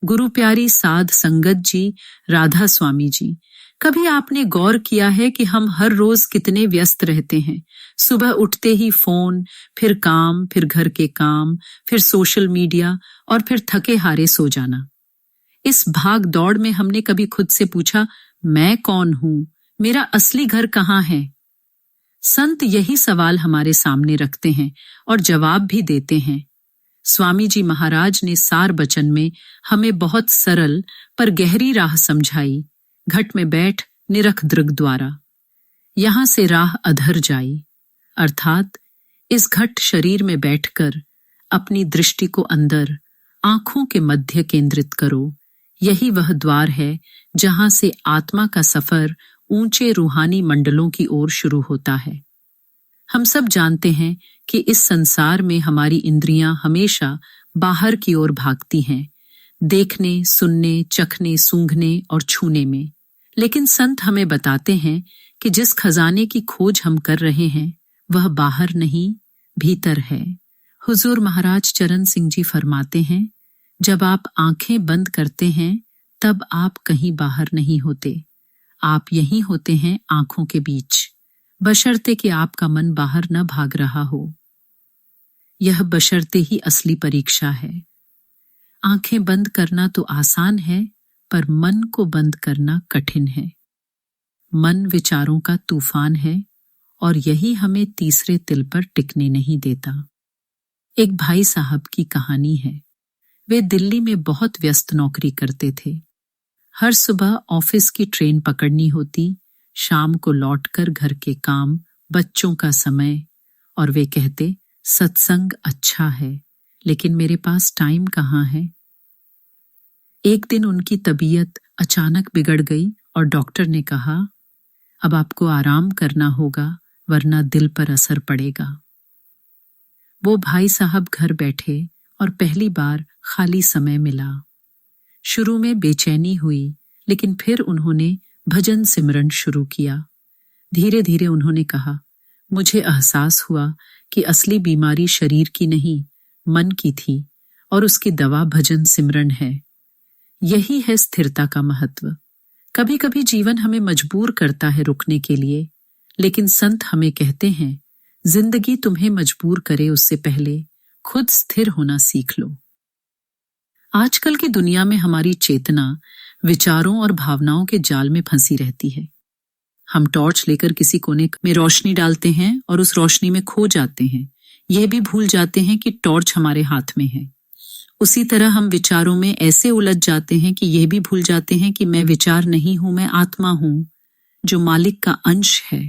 गुरु प्यारी साध संगत जी, राधा स्वामी जी, कभी आपने गौर किया है कि हम हर रोज कितने व्यस्त रहते हैं? सुबह उठते ही फोन, फिर काम, फिर घर के काम, फिर सोशल मीडिया और फिर थके हारे सो जाना। इस भाग दौड़ में हमने कभी खुद से पूछा, मैं कौन हूं? मेरा असली घर कहाँ है? संत यही सवाल हमारे सामने रखते हैं और जवाब भी देते हैं। स्वामी जी महाराज ने सार बचन में हमें बहुत सरल पर गहरी राह समझाई। घट में बैठ निरख दृग द्वारा, यहां से राह अधर जाई। अर्थात इस घट शरीर में बैठकर अपनी दृष्टि को अंदर आंखों के मध्य केंद्रित करो। यही वह द्वार है जहां से आत्मा का सफर ऊंचे रूहानी मंडलों की ओर शुरू होता है। हम सब जानते हैं कि इस संसार में हमारी इंद्रियां हमेशा बाहर की ओर भागती हैं, देखने, सुनने, चखने, सूंघने और छूने में। लेकिन संत हमें बताते हैं कि जिस खजाने की खोज हम कर रहे हैं वह बाहर नहीं, भीतर है। हुजूर महाराज चरण सिंह जी फरमाते हैं, जब आप आंखें बंद करते हैं तब आप कहीं बाहर नहीं होते, आप यहीं होते हैं आंखों के बीच, बशर्ते कि आपका मन बाहर न भाग रहा हो। यह बशर्ते ही असली परीक्षा है। आंखें बंद करना तो आसान है, पर मन को बंद करना कठिन है। मन विचारों का तूफान है और यही हमें तीसरे तिल पर टिकने नहीं देता। एक भाई साहब की कहानी है। वे दिल्ली में बहुत व्यस्त नौकरी करते थे। हर सुबह ऑफिस की ट्रेन पकड़नी होती, शाम को लौटकर घर के काम, बच्चों का समय, और वे कहते, सत्संग अच्छा है लेकिन मेरे पास टाइम कहाँ है। एक दिन उनकी तबीयत अचानक बिगड़ गई और डॉक्टर ने कहा, अब आपको आराम करना होगा वरना दिल पर असर पड़ेगा। वो भाई साहब घर बैठे और पहली बार खाली समय मिला। शुरू में बेचैनी हुई, लेकिन फिर उन्होंने भजन सिमरन शुरू किया। धीरे धीरे उन्होंने कहा, मुझे एहसास हुआ कि असली बीमारी शरीर की नहीं, मन की थी और उसकी दवा भजन सिमरन है। यही है स्थिरता का महत्व। कभी कभी जीवन हमें मजबूर करता है रुकने के लिए, लेकिन संत हमें कहते हैं, जिंदगी तुम्हें मजबूर करे उससे पहले खुद स्थिर होना सीख लो। आजकल की दुनिया में हमारी चेतना विचारों और भावनाओं के जाल में फंसी रहती है। हम टॉर्च लेकर किसी कोने में रोशनी डालते हैं और उस रोशनी में खो जाते हैं। यह भी भूल जाते हैं कि टॉर्च हमारे हाथ में है। उसी तरह हम विचारों में ऐसे उलझ जाते हैं कि यह भी भूल जाते हैं कि मैं विचार नहीं हूं, मैं आत्मा हूं जो मालिक का अंश है।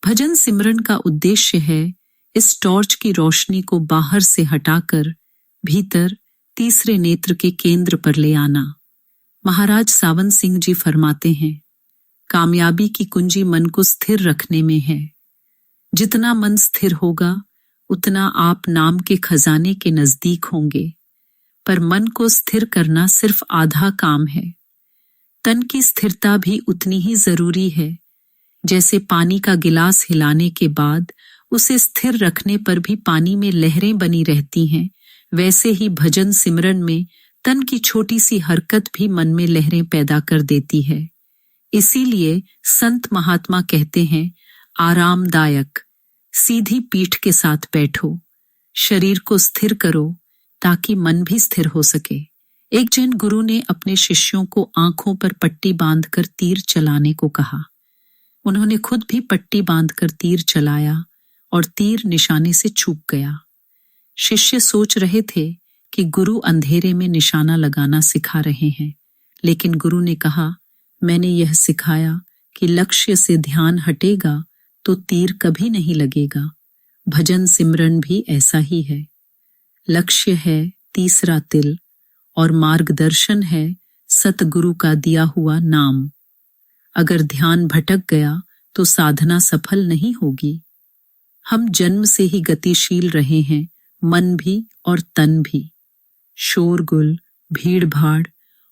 भजन सिमरन का उद्देश्य है इस टॉर्च की रोशनी को बाहर से हटाकर भीतर तीसरे नेत्र के केंद्र पर ले आना। महाराज सावन सिंह जी फरमाते हैं, कामयाबी की कुंजी मन को स्थिर रखने में है। जितना मन स्थिर होगा उतना आप नाम के खजाने के नजदीक होंगे। पर मन को स्थिर करना सिर्फ आधा काम है। तन की स्थिरता भी उतनी ही जरूरी है। जैसे पानी का गिलास हिलाने के बाद उसे स्थिर रखने पर भी पानी में लहरें बनी रहती हैं, वैसे ही भजन सिमरन में तन की छोटी सी हरकत भी मन में लहरें पैदा कर देती है। इसीलिए संत महात्मा कहते हैं, आरामदायक सीधी पीठ के साथ बैठो, शरीर को स्थिर करो ताकि मन भी स्थिर हो सके। एक जैन गुरु ने अपने शिष्यों को आंखों पर पट्टी बांधकर तीर चलाने को कहा। उन्होंने खुद भी पट्टी बांधकर तीर चलाया और तीर निशाने से चूक गया। शिष्य सोच रहे थे कि गुरु अंधेरे में निशाना लगाना सिखा रहे हैं, लेकिन गुरु ने कहा, मैंने यह सिखाया कि लक्ष्य से ध्यान हटेगा तो तीर कभी नहीं लगेगा। भजन सिमरन भी ऐसा ही है। लक्ष्य है तीसरा तिल और मार्गदर्शन है सतगुरु का दिया हुआ नाम। अगर ध्यान भटक गया तो साधना सफल नहीं होगी। हम जन्म से ही गतिशील रहे हैं, मन भी और तन भी। शोरगुल, भीड़ भाड़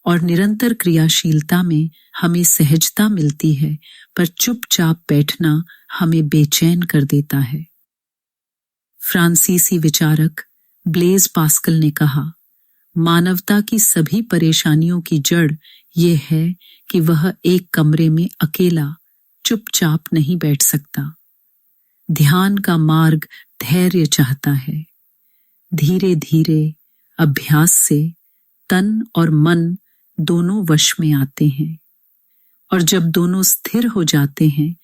और निरंतर क्रियाशीलता में हमें सहजता मिलती है, पर चुपचाप बैठना हमें बेचैन कर देता है। फ्रांसीसी विचारक ब्लेज पास्कल ने कहा, मानवता की सभी परेशानियों की जड़ ये है कि वह एक कमरे में अकेला चुपचाप नहीं बैठ सकता। ध्यान का मार्ग धैर्य चाहता है। धीरे धीरे अभ्यास से तन और मन दोनों वश में आते हैं, और जब दोनों स्थिर हो जाते हैं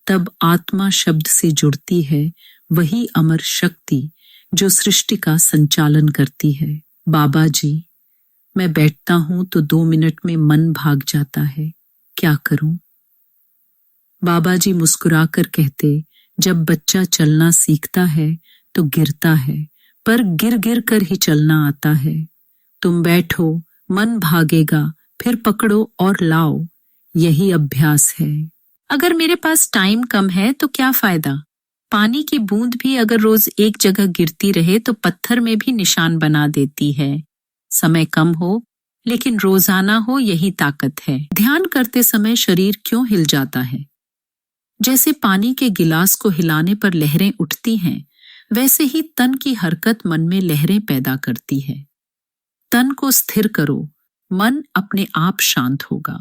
तब आत्मा शब्द से जुड़ती है, वही अमर शक्ति जो सृष्टि का संचालन करती है। बाबा जी, मैं बैठता हूं तो 2 मिनट में मन भाग जाता है, क्या करूं? बाबा जी मुस्कुराकर कहते, जब बच्चा चलना सीखता है तो गिरता है, पर गिर गिर कर ही चलना आता है। तुम बैठो, मन भागेगा, फिर पकड़ो और लाओ, यही अभ्यास है। अगर मेरे पास टाइम कम है तो क्या फायदा? पानी की बूंद भी अगर रोज एक जगह गिरती रहे तो पत्थर में भी निशान बना देती है। समय कम हो लेकिन रोजाना हो, यही ताकत है। ध्यान करते समय शरीर क्यों हिल जाता है? जैसे पानी के गिलास को हिलाने पर लहरें उठती हैं, वैसे ही तन की हरकत मन में लहरें पैदा करती है। तन को स्थिर करो, मन अपने आप शांत होगा।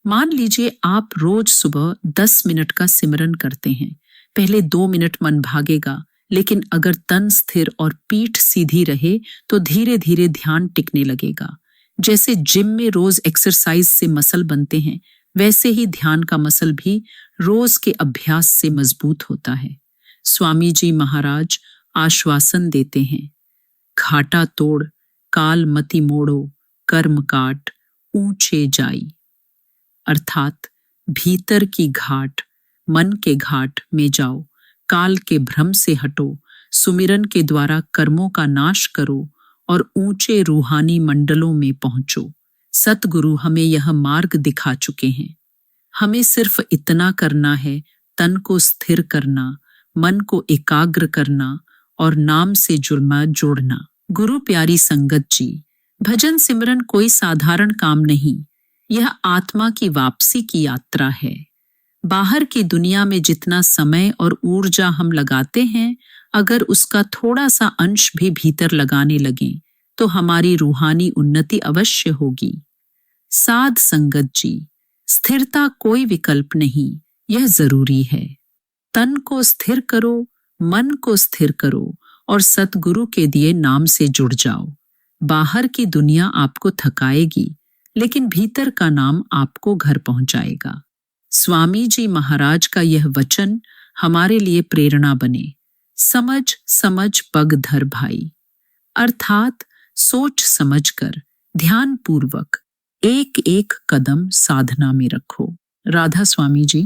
मान लीजिए आप रोज सुबह 10 मिनट का सिमरन करते हैं। पहले 2 मिनट मन भागेगा, लेकिन अगर तन स्थिर और पीठ सीधी रहे तो धीरे धीरे ध्यान टिकने लगेगा। जैसे जिम में रोज एक्सरसाइज से मसल बनते हैं, वैसे ही ध्यान का मसल भी रोज के अभ्यास से मजबूत होता है। स्वामी जी महाराज आश्वासन देते हैं, घाटा तोड़, काल मति मोड़ो, कर्म काट, ऊंचे जाई। अर्थात भीतर की घाट, मन के घाट में जाओ, काल के भ्रम से हटो, सुमिरन के द्वारा कर्मों का नाश करो और ऊंचे रूहानी मंडलों में पहुंचो। सतगुरु हमें यह मार्ग दिखा चुके हैं। हमें सिर्फ इतना करना है, तन को स्थिर करना, मन को एकाग्र करना और नाम से जोड़ना। गुरु प्यारी संगत जी, भजन सिमरन कोई साधारण काम नहीं, यह आत्मा की वापसी की यात्रा है। बाहर की दुनिया में जितना समय और ऊर्जा हम लगाते हैं, अगर उसका थोड़ा सा अंश भी भीतर लगाने लगें तो हमारी रूहानी उन्नति अवश्य होगी। साध संगत जी, स्थिरता कोई विकल्प नहीं, यह जरूरी है। तन को स्थिर करो, मन को स्थिर करो और सतगुरु के दिए नाम से जुड़ जाओ। बाहर की दुनिया आपको थकाएगी, लेकिन भीतर का नाम आपको घर पहुंचाएगा। स्वामी जी महाराज का यह वचन हमारे लिए प्रेरणा बने। समझ समझ पग धर भाई, अर्थात सोच समझकर ध्यान पूर्वक एक एक कदम साधना में रखो। राधा स्वामी जी।